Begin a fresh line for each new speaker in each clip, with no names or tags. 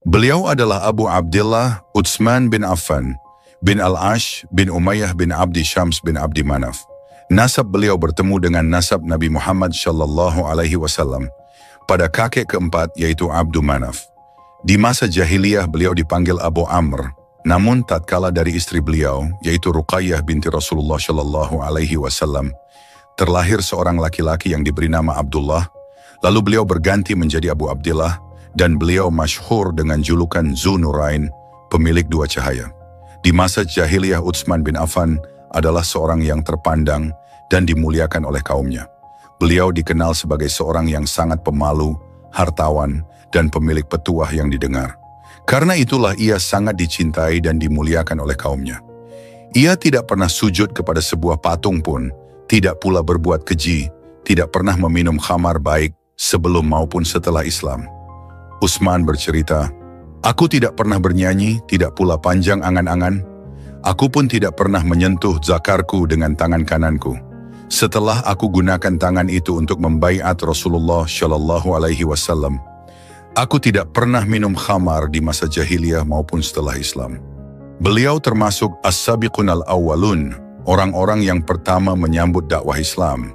Beliau adalah Abu Abdillah Utsman bin Affan bin Al-Ash bin Umayyah bin Abdi Syams bin Abdi Manaf. Nasab beliau bertemu dengan nasab Nabi Muhammad Shallallahu Alaihi Wasallam pada kakek keempat yaitu Abdu Manaf. Di masa jahiliyah beliau dipanggil Abu Amr, namun tatkala dari istri beliau yaitu Ruqayyah binti Rasulullah Shallallahu Alaihi Wasallam terlahir seorang laki-laki yang diberi nama Abdullah, lalu beliau berganti menjadi Abu Abdillah dan beliau masyhur dengan julukan Dzunurain, pemilik dua cahaya. Di masa jahiliyah Utsman bin Affan adalah seorang yang terpandang dan dimuliakan oleh kaumnya. Beliau dikenal sebagai seorang yang sangat pemalu, hartawan, dan pemilik petuah yang didengar. Karena itulah ia sangat dicintai dan dimuliakan oleh kaumnya. Ia tidak pernah sujud kepada sebuah patung pun, tidak pula berbuat keji, tidak pernah meminum khamar baik sebelum maupun setelah Islam. Utsman bercerita, "Aku tidak pernah bernyanyi, tidak pula panjang angan-angan. Aku pun tidak pernah menyentuh zakarku dengan tangan kananku. Setelah aku gunakan tangan itu untuk membaiat Rasulullah Shallallahu Alaihi Wasallam, aku tidak pernah minum khamar di masa jahiliyah maupun setelah Islam." Beliau termasuk as-sabiqun al-awwalun, orang-orang yang pertama menyambut dakwah Islam.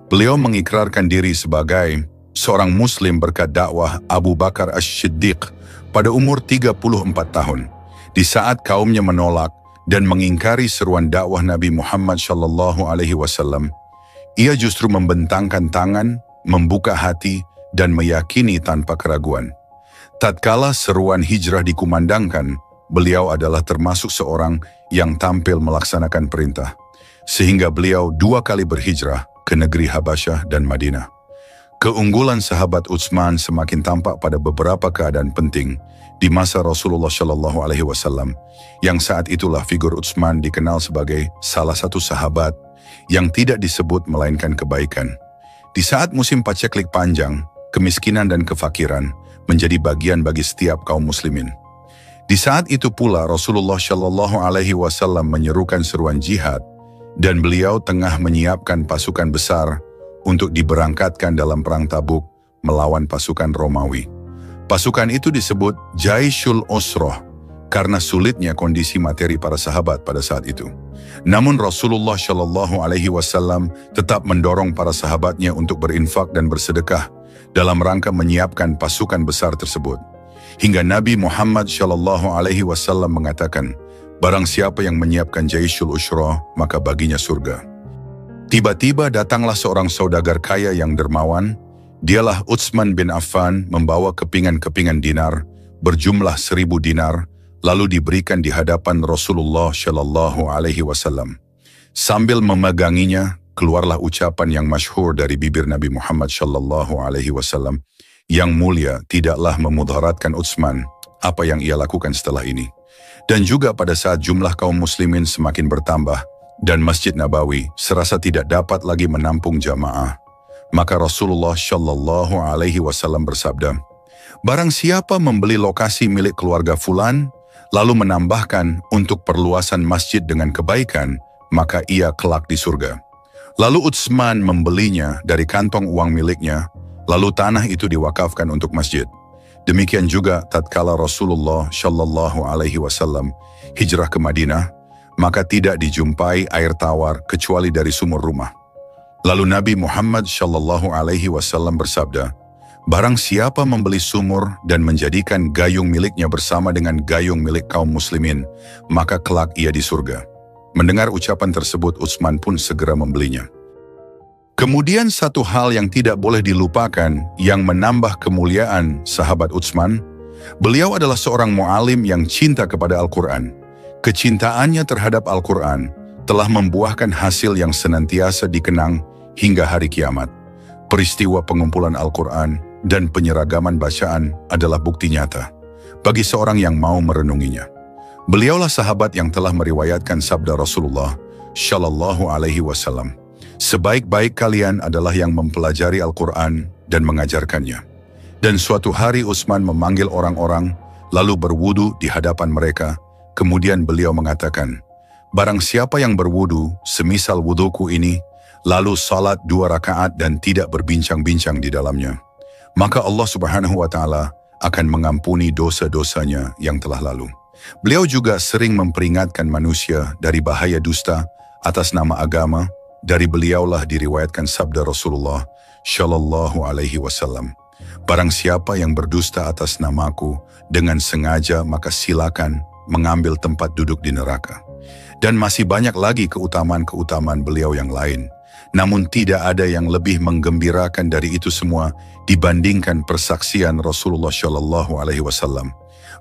Beliau mengikrarkan diri sebagai seorang muslim berkat dakwah Abu Bakar As-Siddiq pada umur 34 tahun. Di saat kaumnya menolak dan mengingkari seruan dakwah Nabi Muhammad Shallallahu Alaihi Wasallam, ia justru membentangkan tangan, membuka hati, dan meyakini tanpa keraguan. Tatkala seruan hijrah dikumandangkan, beliau adalah termasuk seorang yang tampil melaksanakan perintah, sehingga beliau 2 kali berhijrah ke negeri Habasyah dan Madinah. Keunggulan sahabat Utsman semakin tampak pada beberapa keadaan penting di masa Rasulullah Shallallahu Alaihi Wasallam, yang saat itulah figur Utsman dikenal sebagai salah satu sahabat yang tidak disebut melainkan kebaikan. Di saat musim paceklik panjang, kemiskinan dan kefakiran menjadi bagian bagi setiap kaum muslimin. Di saat itu pula Rasulullah Shallallahu Alaihi Wasallam menyerukan seruan jihad dan beliau tengah menyiapkan pasukan besar untuk diberangkatkan dalam perang Tabuk melawan pasukan Romawi. Pasukan itu disebut Jaishul Usroh karena sulitnya kondisi materi para sahabat pada saat itu. Namun Rasulullah Shallallahu Alaihi Wasallam tetap mendorong para sahabatnya untuk berinfak dan bersedekah dalam rangka menyiapkan pasukan besar tersebut. Hingga Nabi Muhammad Shallallahu Alaihi Wasallam mengatakan, "Barang siapa yang menyiapkan Jaishul Usroh, maka baginya surga." Tiba-tiba datanglah seorang saudagar kaya yang dermawan. Dialah Utsman bin Affan membawa kepingan-kepingan dinar berjumlah 1000 dinar, lalu diberikan di hadapan Rasulullah Shallallahu Alaihi Wasallam. Sambil memeganginya, keluarlah ucapan yang masyhur dari bibir Nabi Muhammad Shallallahu Alaihi Wasallam, "Yang mulia tidaklah memudaratkan Utsman apa yang ia lakukan setelah ini." Dan juga pada saat jumlah kaum muslimin semakin bertambah dan Masjid Nabawi serasa tidak dapat lagi menampung jamaah, maka Rasulullah Shallallahu Alaihi Wasallam bersabda, "Barang siapa membeli lokasi milik keluarga fulan, lalu menambahkan untuk perluasan masjid dengan kebaikan, maka ia kelak di surga." Lalu Utsman membelinya dari kantong uang miliknya, lalu tanah itu diwakafkan untuk masjid. Demikian juga tatkala Rasulullah Shallallahu Alaihi Wasallam hijrah ke Madinah, maka tidak dijumpai air tawar kecuali dari sumur rumah. Lalu Nabi Muhammad Shallallahu Alaihi Wasallam bersabda, "Barang siapa membeli sumur dan menjadikan gayung miliknya bersama dengan gayung milik kaum muslimin, maka kelak ia di surga." Mendengar ucapan tersebut, Utsman pun segera membelinya. Kemudian satu hal yang tidak boleh dilupakan yang menambah kemuliaan sahabat Utsman, beliau adalah seorang mu'alim yang cinta kepada Al-Quran. Kecintaannya terhadap Al-Quran telah membuahkan hasil yang senantiasa dikenang hingga hari kiamat. Peristiwa pengumpulan Al-Quran dan penyeragaman bacaan adalah bukti nyata bagi seorang yang mau merenunginya. Beliaulah sahabat yang telah meriwayatkan sabda Rasulullah Shallallahu Alaihi Wasallam, "Sebaik-baik kalian adalah yang mempelajari Al-Quran dan mengajarkannya." Dan suatu hari Utsman memanggil orang-orang, lalu berwudu di hadapan mereka. Kemudian beliau mengatakan, "Barang siapa yang berwudu semisal wuduku ini, lalu salat 2 rakaat dan tidak berbincang-bincang di dalamnya, maka Allah Subhanahu wa Ta'ala akan mengampuni dosa-dosanya yang telah lalu. Beliau juga sering memperingatkan manusia dari bahaya dusta atas nama agama. Dari beliaulah diriwayatkan sabda Rasulullah Shallallahu Alaihi Wasallam, "Barang siapa yang berdusta atas namaku dengan sengaja, maka silakan mengambil tempat duduk di neraka." Dan masih banyak lagi keutamaan-keutamaan beliau yang lain. Namun tidak ada yang lebih menggembirakan dari itu semua dibandingkan persaksian Rasulullah Shallallahu Alaihi Wasallam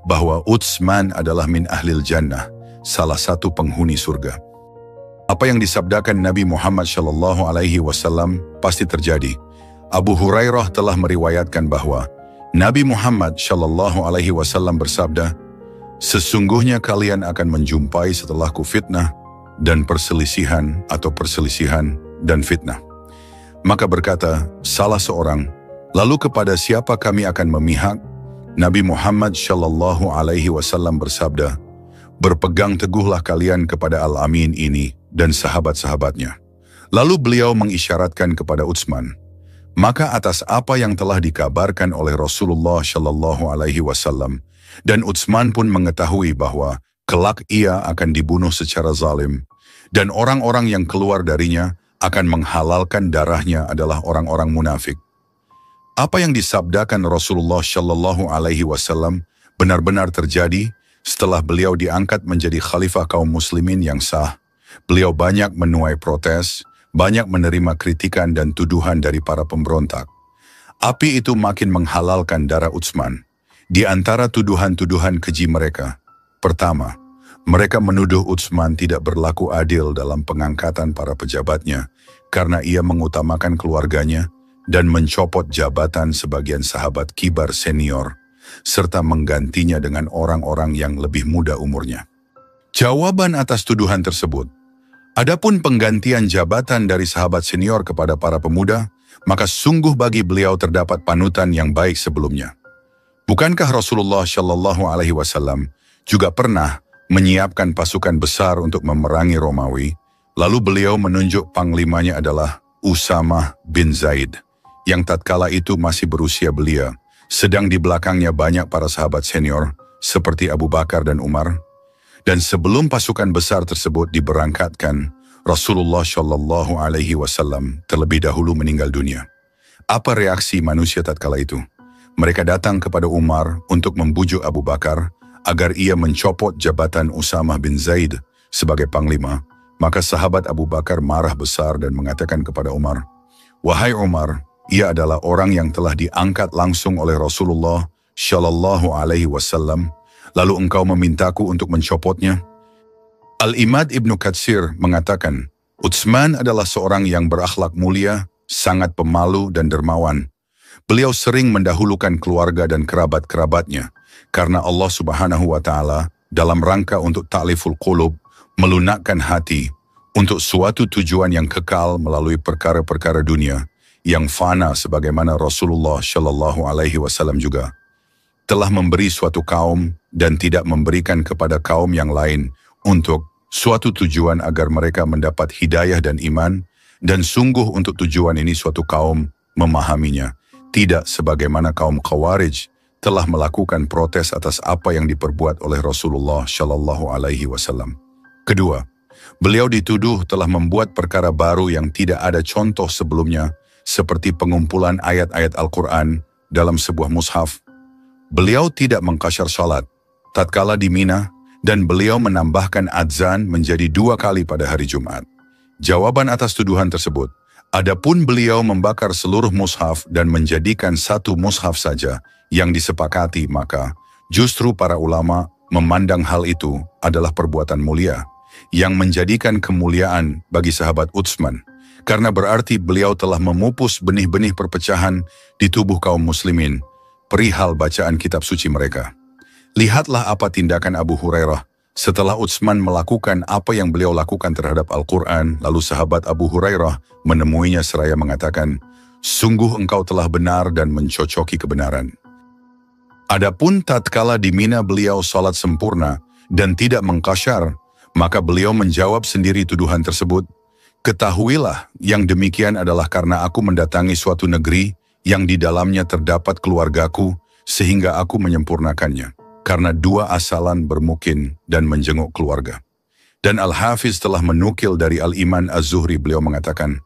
bahwa Utsman adalah min ahlil jannah, salah satu penghuni surga. Apa yang disabdakan Nabi Muhammad Shallallahu Alaihi Wasallam pasti terjadi. Abu Hurairah telah meriwayatkan bahwa Nabi Muhammad Shallallahu Alaihi Wasallam bersabda, "Sesungguhnya kalian akan menjumpai setelahku fitnah dan perselisihan atau perselisihan dan fitnah." Maka berkata salah seorang, "Lalu kepada siapa kami akan memihak?" Nabi Muhammad Shallallahu Alaihi Wasallam bersabda, "Berpegang teguhlah kalian kepada Al-Amin ini dan sahabat-sahabatnya." Lalu beliau mengisyaratkan kepada Utsman. Maka atas apa yang telah dikabarkan oleh Rasulullah Shallallahu Alaihi Wasallam, dan Utsman pun mengetahui bahwa kelak ia akan dibunuh secara zalim, dan orang-orang yang keluar darinya akan menghalalkan darahnya adalah orang-orang munafik. Apa yang disabdakan Rasulullah Shallallahu Alaihi Wasallam benar-benar terjadi setelah beliau diangkat menjadi khalifah kaum muslimin yang sah. Beliau banyak menuai protes, banyak menerima kritikan dan tuduhan dari para pemberontak. Api itu makin menghalalkan darah Utsman. Di antara tuduhan-tuduhan keji mereka, pertama, mereka menuduh Utsman tidak berlaku adil dalam pengangkatan para pejabatnya karena ia mengutamakan keluarganya dan mencopot jabatan sebagian sahabat kibar senior, serta menggantinya dengan orang-orang yang lebih muda umurnya. Jawaban atas tuduhan tersebut, adapun penggantian jabatan dari sahabat senior kepada para pemuda, maka sungguh bagi beliau terdapat panutan yang baik sebelumnya. Bukankah Rasulullah Shallallahu Alaihi Wasallam juga pernah menyiapkan pasukan besar untuk memerangi Romawi, lalu beliau menunjuk panglimanya adalah Usamah bin Zaid, yang tatkala itu masih berusia belia, sedang di belakangnya banyak para sahabat senior seperti Abu Bakar dan Umar. Dan sebelum pasukan besar tersebut diberangkatkan, Rasulullah Shallallahu Alaihi Wasallam terlebih dahulu meninggal dunia. Apa reaksi manusia tatkala itu? Mereka datang kepada Umar untuk membujuk Abu Bakar agar ia mencopot jabatan Usamah bin Zaid sebagai panglima. Maka sahabat Abu Bakar marah besar dan mengatakan kepada Umar, "Wahai Umar, ia adalah orang yang telah diangkat langsung oleh Rasulullah Shallallahu Alaihi Wasallam, lalu engkau memintaku untuk mencopotnya?" Al-Imad Ibnu Katsir mengatakan, Utsman adalah seorang yang berakhlak mulia, sangat pemalu dan dermawan. Beliau sering mendahulukan keluarga dan kerabat-kerabatnya, karena Allah Subhanahu wa Ta'ala dalam rangka untuk ta'liful qulub, melunakkan hati untuk suatu tujuan yang kekal melalui perkara-perkara dunia yang fana, sebagaimana Rasulullah Shallallahu Alaihi Wasallam juga telah memberi suatu kaum dan tidak memberikan kepada kaum yang lain untuk suatu tujuan agar mereka mendapat hidayah dan iman, dan sungguh untuk tujuan ini suatu kaum memahaminya, tidak sebagaimana kaum Khawarij telah melakukan protes atas apa yang diperbuat oleh Rasulullah Shallallahu Alaihi Wasallam. Kedua, beliau dituduh telah membuat perkara baru yang tidak ada contoh sebelumnya, seperti pengumpulan ayat-ayat Al-Quran dalam sebuah mushaf. Beliau tidak mengqasyar salat tatkala di Mina, dan beliau menambahkan adzan menjadi 2 kali pada hari Jumat. Jawaban atas tuduhan tersebut, adapun beliau membakar seluruh mushaf dan menjadikan satu mushaf saja yang disepakati, maka justru para ulama memandang hal itu adalah perbuatan mulia yang menjadikan kemuliaan bagi sahabat Utsman, karena berarti beliau telah memupus benih-benih perpecahan di tubuh kaum muslimin perihal bacaan kitab suci mereka. Lihatlah apa tindakan Abu Hurairah setelah Utsman melakukan apa yang beliau lakukan terhadap Al-Quran, lalu sahabat Abu Hurairah menemuinya seraya mengatakan, "Sungguh engkau telah benar dan mencocoki kebenaran." Adapun tatkala di Mina beliau salat sempurna dan tidak mengqasyar, maka beliau menjawab sendiri tuduhan tersebut, "Ketahuilah yang demikian adalah karena aku mendatangi suatu negeri yang di dalamnya terdapat keluargaku, sehingga aku menyempurnakannya, karena dua asalan bermukim dan menjenguk keluarga. Dan Al-Hafiz telah menukil dari Al-Iman Az-Zuhri, beliau mengatakan,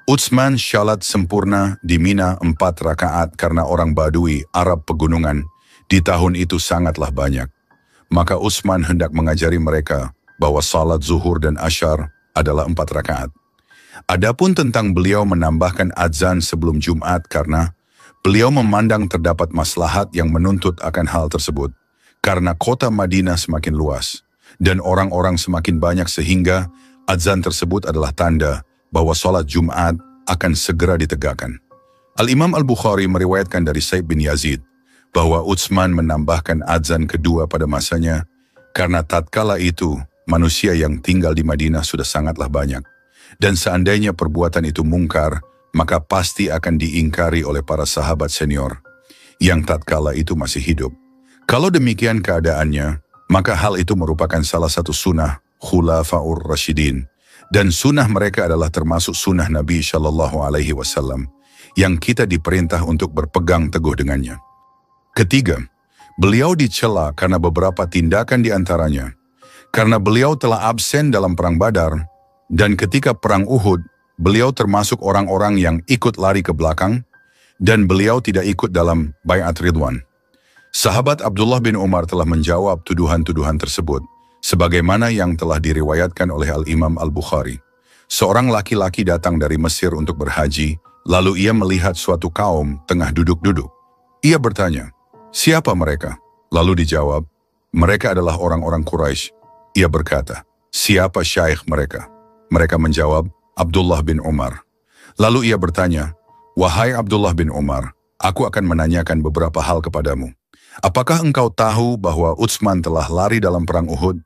Utsman syalat sempurna di Mina 4 rakaat karena orang Badui, Arab pegunungan, di tahun itu sangatlah banyak. Maka Utsman hendak mengajari mereka bahwa salat zuhur dan asyar adalah 4 rakaat. Adapun tentang beliau menambahkan azan sebelum Jumat karena beliau memandang terdapat maslahat yang menuntut akan hal tersebut. Karena kota Madinah semakin luas dan orang-orang semakin banyak sehingga azan tersebut adalah tanda bahwa sholat Jumat akan segera ditegakkan. Al-Imam Al-Bukhari meriwayatkan dari Sa'id bin Yazid bahwa Utsman menambahkan azan kedua pada masanya karena tatkala itu manusia yang tinggal di Madinah sudah sangatlah banyak. Dan seandainya perbuatan itu mungkar, maka pasti akan diingkari oleh para sahabat senior yang tatkala itu masih hidup. Kalau demikian keadaannya, maka hal itu merupakan salah satu sunnah Khulafaur Rasyidin. Dan sunnah mereka adalah termasuk sunnah Nabi Shallallahu Alaihi Wasallam yang kita diperintah untuk berpegang teguh dengannya. Ketiga, beliau dicela karena beberapa tindakan di antaranya. Karena beliau telah absen dalam perang Badar dan ketika perang Uhud, beliau termasuk orang-orang yang ikut lari ke belakang dan beliau tidak ikut dalam Bai'at Ridwan. Sahabat Abdullah bin Umar telah menjawab tuduhan-tuduhan tersebut, sebagaimana yang telah diriwayatkan oleh Al-Imam Al-Bukhari. Seorang laki-laki datang dari Mesir untuk berhaji, lalu ia melihat suatu kaum tengah duduk-duduk. Ia bertanya, siapa mereka? Lalu dijawab, mereka adalah orang-orang Quraisy. Ia berkata, siapa syaikh mereka? Mereka menjawab, Abdullah bin Umar. Lalu ia bertanya, wahai Abdullah bin Umar, aku akan menanyakan beberapa hal kepadamu. Apakah engkau tahu bahwa Utsman telah lari dalam perang Uhud?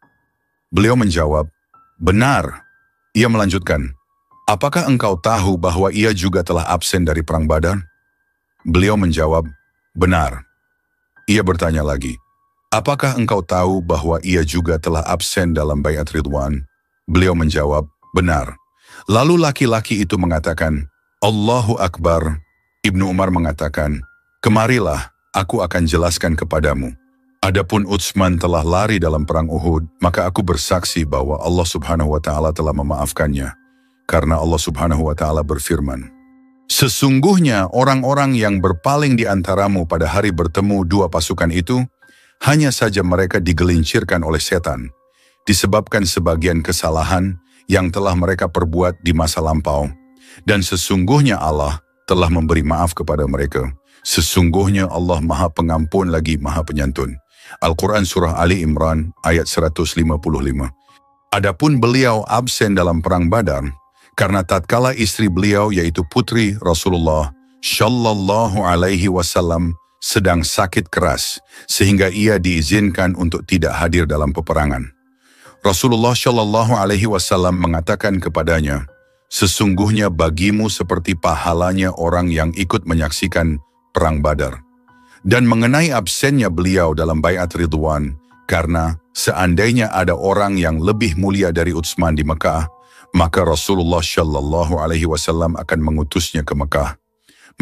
Beliau menjawab, benar. Ia melanjutkan, apakah engkau tahu bahwa ia juga telah absen dari perang Badar? Beliau menjawab, benar. Ia bertanya lagi, apakah engkau tahu bahwa ia juga telah absen dalam Bai'at Ridwan? Beliau menjawab, benar. Lalu laki-laki itu mengatakan, Allahu Akbar. Ibnu Umar mengatakan, kemarilah, aku akan jelaskan kepadamu. Adapun Utsman telah lari dalam perang Uhud, maka aku bersaksi bahwa Allah Subhanahu wa Ta'ala telah memaafkannya. Karena Allah Subhanahu wa Ta'ala berfirman, sesungguhnya orang-orang yang berpaling di antaramu pada hari bertemu dua pasukan itu, hanya saja mereka digelincirkan oleh setan, disebabkan sebagian kesalahan yang telah mereka perbuat di masa lampau. Dan sesungguhnya Allah telah memberi maaf kepada mereka. Sesungguhnya Allah Maha Pengampun lagi Maha Penyantun. Al-Quran Surah Ali Imran ayat 155. Adapun beliau absen dalam perang Badar, karena tatkala istri beliau yaitu putri Rasulullah Shallallahu Alaihi Wasallam sedang sakit keras, sehingga ia diizinkan untuk tidak hadir dalam peperangan. Rasulullah Shallallahu Alaihi Wasallam mengatakan kepadanya, sesungguhnya bagimu seperti pahalanya orang yang ikut menyaksikan perang Badar. Dan mengenai absennya beliau dalam Bai'at Ridwan, karena seandainya ada orang yang lebih mulia dari Utsman di Mekah, maka Rasulullah Shallallahu Alaihi Wasallam akan mengutusnya ke Mekah.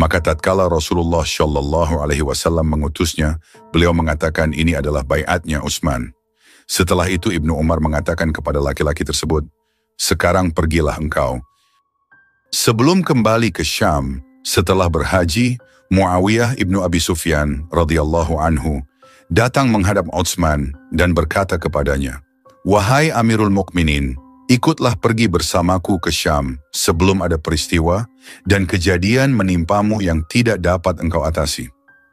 Maka tatkala Rasulullah Shallallahu Alaihi Wasallam mengutusnya, beliau mengatakan ini adalah bai'atnya Utsman. Setelah itu Ibnu Umar mengatakan kepada laki-laki tersebut, sekarang pergilah engkau. Sebelum kembali ke Syam, setelah berhaji, Muawiyah ibnu Abi Sufyan radhiyallahu anhu datang menghadap Utsman dan berkata kepadanya, wahai Amirul Mukminin, ikutlah pergi bersamaku ke Syam sebelum ada peristiwa dan kejadian menimpamu yang tidak dapat engkau atasi.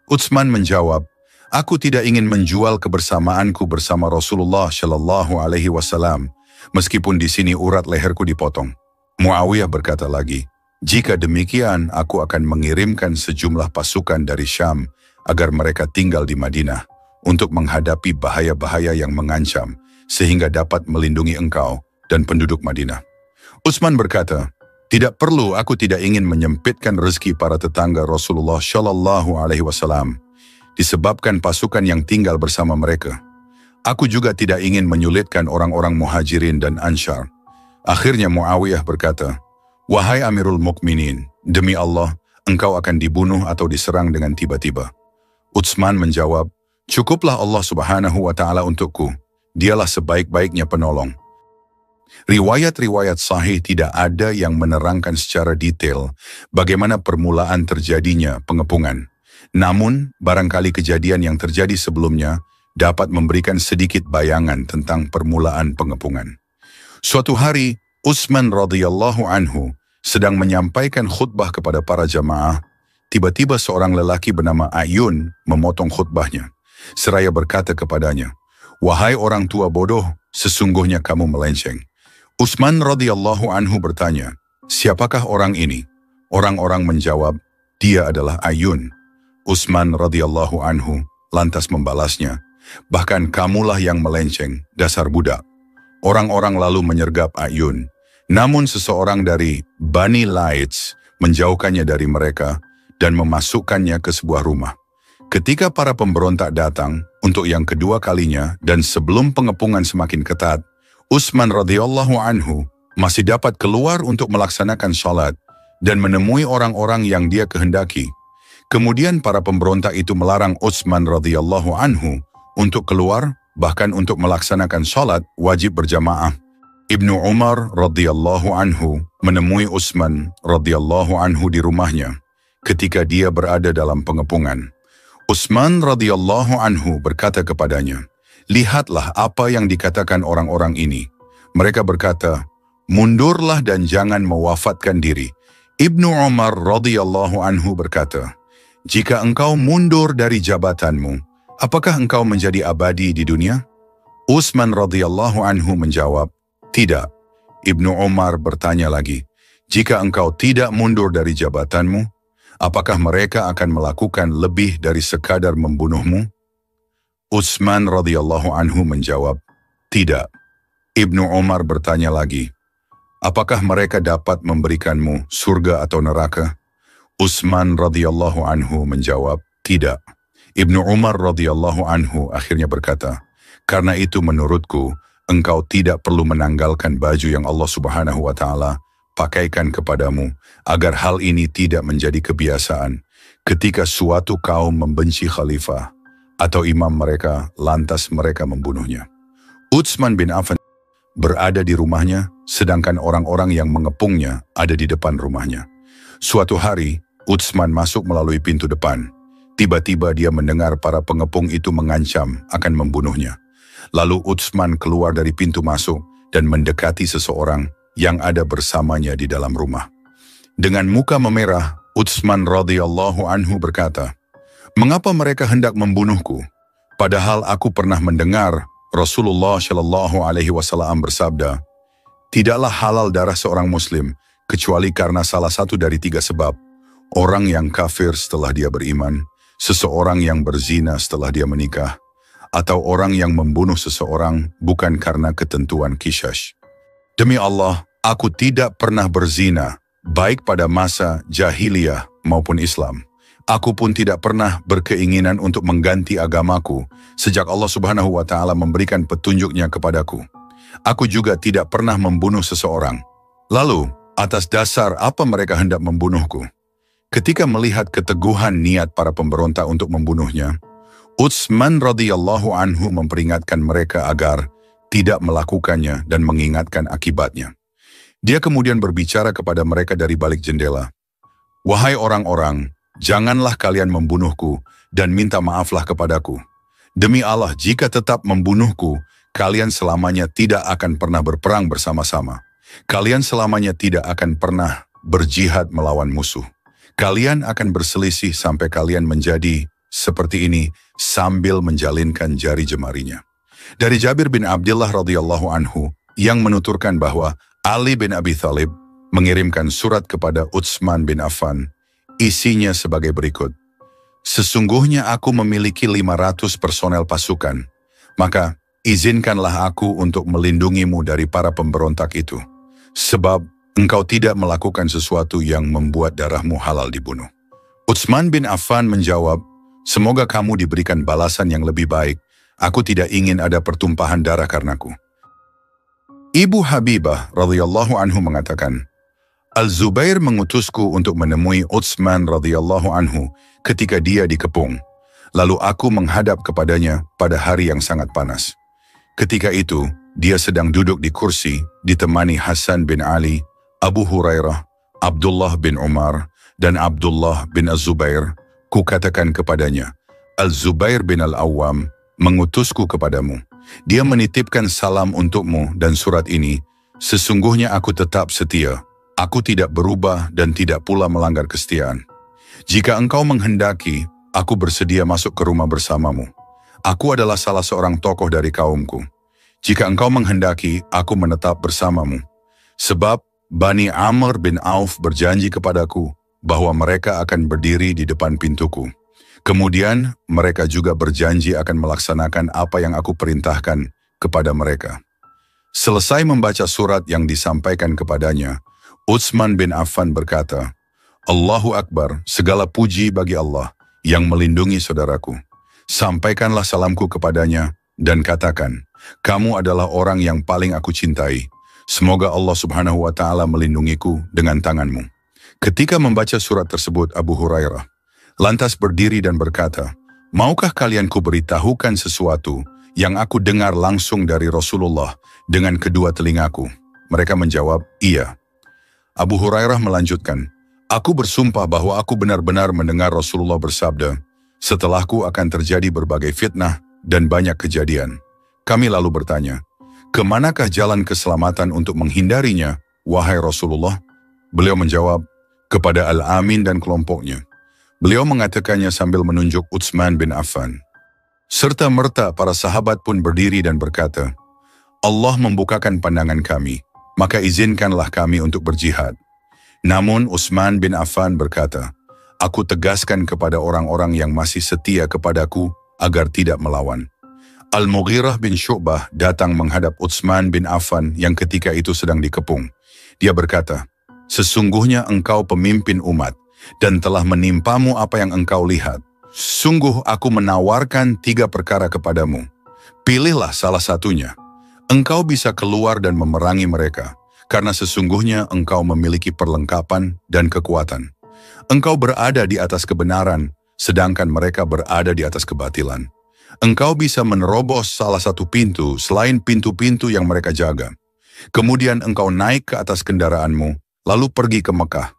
Utsman menjawab, aku tidak ingin menjual kebersamaanku bersama Rasulullah Shallallahu Alaihi Wasallam, meskipun di sini urat leherku dipotong. Muawiyah berkata lagi, jika demikian, aku akan mengirimkan sejumlah pasukan dari Syam agar mereka tinggal di Madinah untuk menghadapi bahaya-bahaya yang mengancam sehingga dapat melindungi engkau dan penduduk Madinah. Utsman berkata, tidak perlu, aku tidak ingin menyempitkan rezeki para tetangga Rasulullah Shallallahu Alaihi Wasallam disebabkan pasukan yang tinggal bersama mereka. Aku juga tidak ingin menyulitkan orang-orang Muhajirin dan Ansyar. Akhirnya Muawiyah berkata, wahai Amirul Mukminin, demi Allah, engkau akan dibunuh atau diserang dengan tiba-tiba. Utsman menjawab, "Cukuplah Allah Subhanahu wa Ta'ala untukku. Dialah sebaik-baiknya penolong." Riwayat-riwayat sahih tidak ada yang menerangkan secara detail bagaimana permulaan terjadinya pengepungan. Namun, barangkali kejadian yang terjadi sebelumnya dapat memberikan sedikit bayangan tentang permulaan pengepungan. Suatu hari, Utsman radhiyallahu anhu sedang menyampaikan khutbah kepada para jamaah. Tiba-tiba seorang lelaki bernama Ayun memotong khutbahnya, seraya berkata kepadanya, "Wahai orang tua bodoh, sesungguhnya kamu melenceng." Utsman radhiyallahu anhu bertanya, "Siapakah orang ini?" Orang-orang menjawab, "Dia adalah Ayun." Utsman radhiyallahu anhu lantas membalasnya, "Bahkan kamulah yang melenceng, dasar budak." Orang-orang lalu menyergap Ayun. Namun seseorang dari Bani Laits menjauhkannya dari mereka dan memasukkannya ke sebuah rumah. Ketika para pemberontak datang untuk yang kedua kalinya dan sebelum pengepungan semakin ketat, Utsman radhiyallahu anhu masih dapat keluar untuk melaksanakan sholat dan menemui orang-orang yang dia kehendaki. Kemudian para pemberontak itu melarang Utsman radhiyallahu anhu untuk keluar, bahkan untuk melaksanakan sholat wajib berjamaah. Ibnu Umar radhiyallahu anhu menemui Utsman radhiyallahu anhu di rumahnya ketika dia berada dalam pengepungan. Utsman radhiyallahu anhu berkata kepadanya, "Lihatlah apa yang dikatakan orang-orang ini." Mereka berkata, "Mundurlah dan jangan mewafatkan diri." Ibnu Umar radhiyallahu anhu berkata, "Jika engkau mundur dari jabatanmu, apakah engkau menjadi abadi di dunia?" Utsman radhiyallahu anhu menjawab, "Tidak." Ibnu Umar bertanya lagi, "Jika engkau tidak mundur dari jabatanmu, apakah mereka akan melakukan lebih dari sekadar membunuhmu?" Utsman radhiyallahu anhu menjawab, "Tidak." Ibnu Umar bertanya lagi, "Apakah mereka dapat memberikanmu surga atau neraka?" Utsman radhiyallahu anhu menjawab, "Tidak." Ibnu Umar radhiyallahu anhu akhirnya berkata, "Karena itu menurutku, engkau tidak perlu menanggalkan baju yang Allah Subhanahu wa Ta'ala pakaikan kepadamu, agar hal ini tidak menjadi kebiasaan ketika suatu kaum membenci khalifah atau imam mereka, lantas mereka membunuhnya." Utsman bin Affan berada di rumahnya, sedangkan orang-orang yang mengepungnya ada di depan rumahnya. Suatu hari, Utsman masuk melalui pintu depan. Tiba-tiba dia mendengar para pengepung itu mengancam akan membunuhnya. Lalu Utsman keluar dari pintu masuk dan mendekati seseorang yang ada bersamanya di dalam rumah. Dengan muka memerah, Utsman radhiyallahu anhu berkata, "Mengapa mereka hendak membunuhku? Padahal aku pernah mendengar Rasulullah Shallallahu Alaihi Wasallam bersabda, tidaklah halal darah seorang muslim kecuali karena salah satu dari 3 sebab. Orang yang kafir setelah dia beriman, seseorang yang berzina setelah dia menikah, atau orang yang membunuh seseorang bukan karena ketentuan qisas. Demi Allah, aku tidak pernah berzina, baik pada masa jahiliyah maupun Islam. Aku pun tidak pernah berkeinginan untuk mengganti agamaku sejak Allah Subhanahu wa Ta'ala memberikan petunjuknya kepadaku. Aku juga tidak pernah membunuh seseorang. Lalu, atas dasar apa mereka hendak membunuhku?" Ketika melihat keteguhan niat para pemberontak untuk membunuhnya, Utsman radhiyallahu anhu memperingatkan mereka agar tidak melakukannya dan mengingatkan akibatnya. Dia kemudian berbicara kepada mereka dari balik jendela, "Wahai orang-orang, janganlah kalian membunuhku dan minta maaflah kepadaku. Demi Allah, jika tetap membunuhku, kalian selamanya tidak akan pernah berperang bersama-sama. Kalian selamanya tidak akan pernah berjihad melawan musuh. Kalian akan berselisih sampai kalian menjadi seperti ini sambil menjalinkan jari jemarinya." Dari Jabir bin Abdullah radhiyallahu anhu yang menuturkan bahwa Ali bin Abi Thalib mengirimkan surat kepada Utsman bin Affan. Isinya sebagai berikut, "Sesungguhnya aku memiliki 500 personel pasukan, maka izinkanlah aku untuk melindungimu dari para pemberontak itu, sebab engkau tidak melakukan sesuatu yang membuat darahmu halal dibunuh." Utsman bin Affan menjawab, "Semoga kamu diberikan balasan yang lebih baik. Aku tidak ingin ada pertumpahan darah karenaku." Ibu Habibah radhiyallahu anhu mengatakan, "Al-Zubair mengutusku untuk menemui Utsman radhiyallahu anhu ketika dia dikepung. Lalu aku menghadap kepadanya pada hari yang sangat panas. Ketika itu, dia sedang duduk di kursi, ditemani Hasan bin Ali, Abu Hurairah, Abdullah bin Umar, dan Abdullah bin Az-Zubair. Kukatakan kepadanya, Al-Zubair bin Al-Awwam mengutusku kepadamu. Dia menitipkan salam untukmu dan surat ini, sesungguhnya aku tetap setia. Aku tidak berubah dan tidak pula melanggar kesetiaan. Jika engkau menghendaki, aku bersedia masuk ke rumah bersamamu. Aku adalah salah seorang tokoh dari kaumku. Jika engkau menghendaki, aku menetap bersamamu. Sebab Bani Amr bin Auf berjanji kepadaku bahwa mereka akan berdiri di depan pintuku. Kemudian mereka juga berjanji akan melaksanakan apa yang aku perintahkan kepada mereka. Selesai membaca surat yang disampaikan kepadanya, Utsman bin Affan berkata, Allahu Akbar, segala puji bagi Allah yang melindungi saudaraku. Sampaikanlah salamku kepadanya dan katakan, kamu adalah orang yang paling aku cintai. Semoga Allah Subhanahu wa Ta'ala melindungiku dengan tanganmu. Ketika membaca surat tersebut, Abu Hurairah lantas berdiri dan berkata, maukah kalian kuberitahukan sesuatu yang aku dengar langsung dari Rasulullah dengan kedua telingaku? Mereka menjawab, iya. Abu Hurairah melanjutkan, aku bersumpah bahwa aku benar-benar mendengar Rasulullah bersabda, setelahku akan terjadi berbagai fitnah dan banyak kejadian. Kami lalu bertanya, kemanakah jalan keselamatan untuk menghindarinya, wahai Rasulullah? Beliau menjawab, kepada Al-Amin dan kelompoknya. Beliau mengatakannya sambil menunjuk Utsman bin Affan. Serta merta para sahabat pun berdiri dan berkata, Allah membukakan pandangan kami, maka izinkanlah kami untuk berjihad. Namun Utsman bin Affan berkata, aku tegaskan kepada orang-orang yang masih setia kepadaku agar tidak melawan. Al-Mughirah bin Syu'bah datang menghadap Utsman bin Affan yang ketika itu sedang dikepung. Dia berkata, sesungguhnya engkau pemimpin umat, dan telah menimpamu apa yang engkau lihat. Sungguh aku menawarkan 3 perkara kepadamu. Pilihlah salah satunya. Engkau bisa keluar dan memerangi mereka, karena sesungguhnya engkau memiliki perlengkapan dan kekuatan. Engkau berada di atas kebenaran, sedangkan mereka berada di atas kebatilan. Engkau bisa menerobos salah satu pintu selain pintu-pintu yang mereka jaga. Kemudian engkau naik ke atas kendaraanmu, lalu pergi ke Mekah.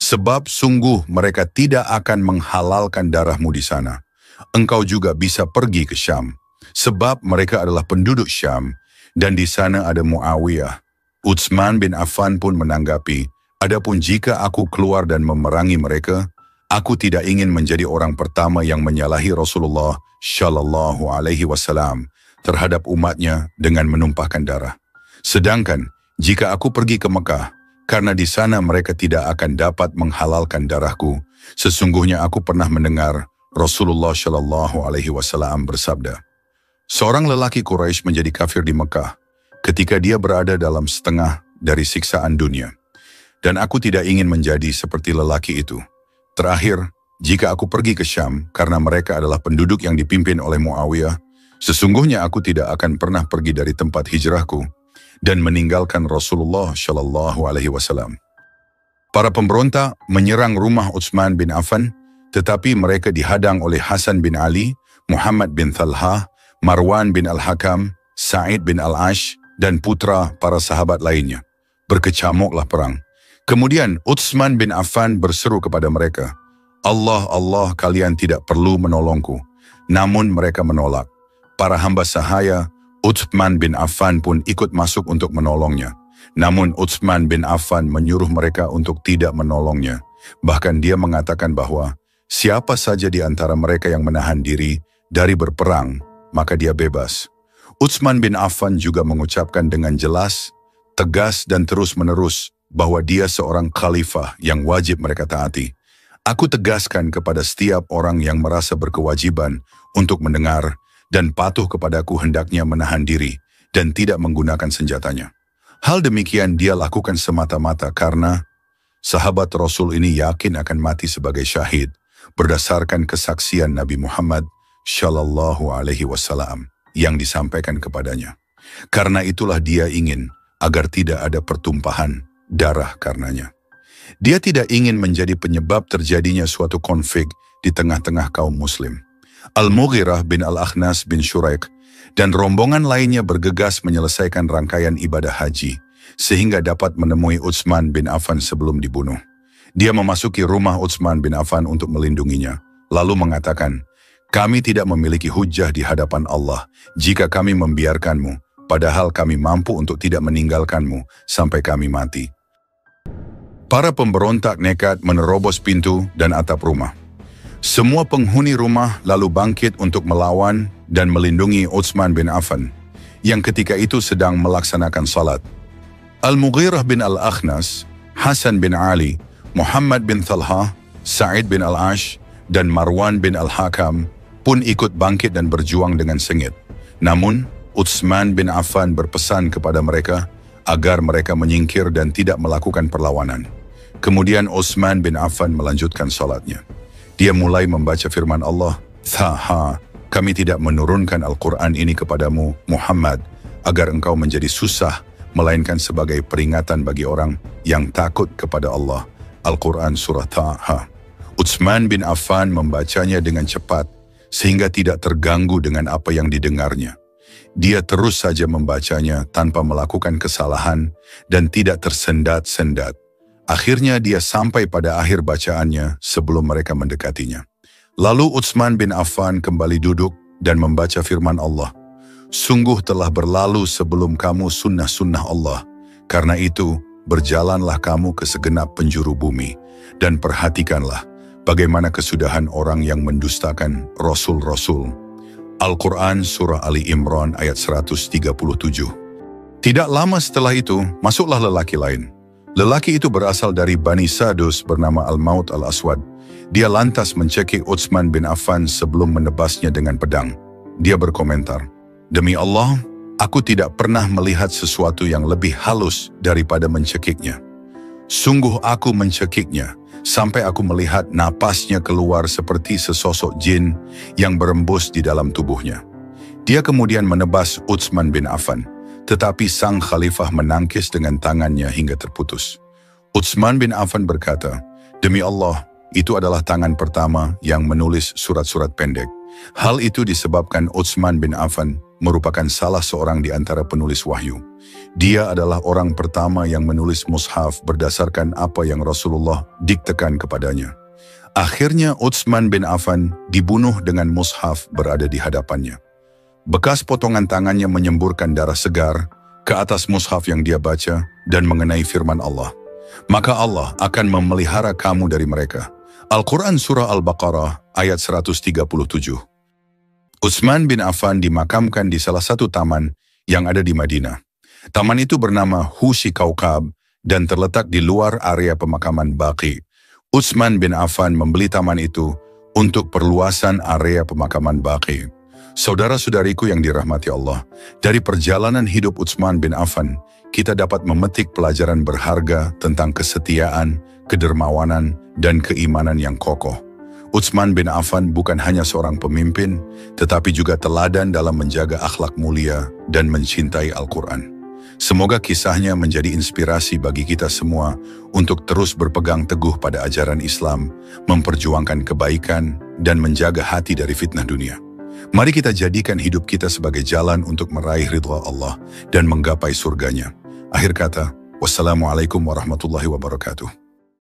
Sebab sungguh mereka tidak akan menghalalkan darahmu di sana. Engkau juga bisa pergi ke Syam, sebab mereka adalah penduduk Syam, dan di sana ada Muawiyah. Utsman bin Affan pun menanggapi, adapun jika aku keluar dan memerangi mereka, aku tidak ingin menjadi orang pertama yang menyalahi Rasulullah Shallallahu Alaihi Wasallam terhadap umatnya dengan menumpahkan darah. Sedangkan jika aku pergi ke Mekah, karena di sana mereka tidak akan dapat menghalalkan darahku, sesungguhnya aku pernah mendengar Rasulullah Shallallahu Alaihi Wasallam bersabda, seorang lelaki Quraisy menjadi kafir di Mekah ketika dia berada dalam setengah dari siksaan dunia. Dan aku tidak ingin menjadi seperti lelaki itu. Terakhir, jika aku pergi ke Syam karena mereka adalah penduduk yang dipimpin oleh Muawiyah, sesungguhnya aku tidak akan pernah pergi dari tempat hijrahku dan meninggalkan Rasulullah Shallallahu Alaihi Wasallam. Para pemberontak menyerang rumah Utsman bin Affan, tetapi mereka dihadang oleh Hasan bin Ali, Muhammad bin Thalhah, Marwan bin Al-Hakam, Sa'id bin Al-Ash, dan putra para sahabat lainnya. Berkecamuklah perang. Kemudian Utsman bin Affan berseru kepada mereka, Allah, Allah, kalian tidak perlu menolongku. Namun mereka menolak. Para hamba sahaya, Utsman bin Affan pun ikut masuk untuk menolongnya. Namun Utsman bin Affan menyuruh mereka untuk tidak menolongnya. Bahkan dia mengatakan bahwa siapa saja di antara mereka yang menahan diri dari berperang, maka dia bebas. Utsman bin Affan juga mengucapkan dengan jelas, tegas dan terus-menerus bahwa dia seorang khalifah yang wajib mereka taati. Aku tegaskan kepada setiap orang yang merasa berkewajiban untuk mendengar dan patuh kepadaku hendaknya menahan diri dan tidak menggunakan senjatanya. Hal demikian dia lakukan semata-mata karena sahabat Rasul ini yakin akan mati sebagai syahid berdasarkan kesaksian Nabi Muhammad Shallallahu Alaihi Wasallam yang disampaikan kepadanya. Karena itulah dia ingin agar tidak ada pertumpahan darah karenanya. Dia tidak ingin menjadi penyebab terjadinya suatu konflik di tengah-tengah kaum muslim. Al-Mughirah bin Al-Akhnas bin Syuraik, dan rombongan lainnya bergegas menyelesaikan rangkaian ibadah haji, sehingga dapat menemui Utsman bin Affan sebelum dibunuh. Dia memasuki rumah Utsman bin Affan untuk melindunginya, lalu mengatakan, "Kami tidak memiliki hujah di hadapan Allah jika kami membiarkanmu, padahal kami mampu untuk tidak meninggalkanmu sampai kami mati." Para pemberontak nekat menerobos pintu dan atap rumah. Semua penghuni rumah lalu bangkit untuk melawan dan melindungi Utsman bin Affan, yang ketika itu sedang melaksanakan salat. Al-Mughirah bin Al-Akhnas, Hasan bin Ali, Muhammad bin Thalhah, Sa'id bin Al-Ash, dan Marwan bin Al-Hakam pun ikut bangkit dan berjuang dengan sengit. Namun, Utsman bin Affan berpesan kepada mereka agar mereka menyingkir dan tidak melakukan perlawanan. Kemudian Utsman bin Affan melanjutkan salatnya. Dia mulai membaca firman Allah, "Thaha, kami tidak menurunkan Al-Quran ini kepadamu, Muhammad, agar engkau menjadi susah, melainkan sebagai peringatan bagi orang yang takut kepada Allah." Al-Quran Surah Thaha. Utsman bin Affan membacanya dengan cepat, sehingga tidak terganggu dengan apa yang didengarnya. Dia terus saja membacanya tanpa melakukan kesalahan dan tidak tersendat-sendat. Akhirnya dia sampai pada akhir bacaannya sebelum mereka mendekatinya. Lalu Utsman bin Affan kembali duduk dan membaca firman Allah. "Sungguh telah berlalu sebelum kamu sunnah-sunnah Allah. Karena itu, berjalanlah kamu ke segenap penjuru bumi, dan perhatikanlah bagaimana kesudahan orang yang mendustakan Rasul-Rasul." Al-Quran Surah Ali Imran ayat 137. Tidak lama setelah itu, masuklah lelaki lain. Lelaki itu berasal dari Bani Sadus bernama Al-Maut Al-Aswad. Dia lantas mencekik Utsman bin Affan sebelum menebasnya dengan pedang. Dia berkomentar, "Demi Allah, aku tidak pernah melihat sesuatu yang lebih halus daripada mencekiknya. Sungguh aku mencekiknya, sampai aku melihat napasnya keluar seperti sesosok jin yang berembus di dalam tubuhnya." Dia kemudian menebas Utsman bin Affan, tetapi sang khalifah menangkis dengan tangannya hingga terputus. Utsman bin Affan berkata, "Demi Allah, itu adalah tangan pertama yang menulis surat-surat pendek." Hal itu disebabkan Utsman bin Affan merupakan salah seorang di antara penulis wahyu. Dia adalah orang pertama yang menulis mushaf berdasarkan apa yang Rasulullah diktekan kepadanya. Akhirnya Utsman bin Affan dibunuh dengan mushaf berada di hadapannya. Bekas potongan tangannya menyemburkan darah segar ke atas mushaf yang dia baca dan mengenai firman Allah. "Maka Allah akan memelihara kamu dari mereka." Al-Quran Surah Al-Baqarah ayat 137. Utsman bin Affan dimakamkan di salah satu taman yang ada di Madinah. Taman itu bernama Husi Kaukab dan terletak di luar area pemakaman Baqi. Utsman bin Affan membeli taman itu untuk perluasan area pemakaman Baqi. Saudara-saudariku yang dirahmati Allah, dari perjalanan hidup Utsman bin Affan, kita dapat memetik pelajaran berharga tentang kesetiaan, kedermawanan, dan keimanan yang kokoh. Utsman bin Affan bukan hanya seorang pemimpin, tetapi juga teladan dalam menjaga akhlak mulia dan mencintai Al-Quran. Semoga kisahnya menjadi inspirasi bagi kita semua untuk terus berpegang teguh pada ajaran Islam, memperjuangkan kebaikan, dan menjaga hati dari fitnah dunia. Mari kita jadikan hidup kita sebagai jalan untuk meraih ridha Allah dan menggapai surganya. Akhir kata, wassalamualaikum warahmatullahi wabarakatuh.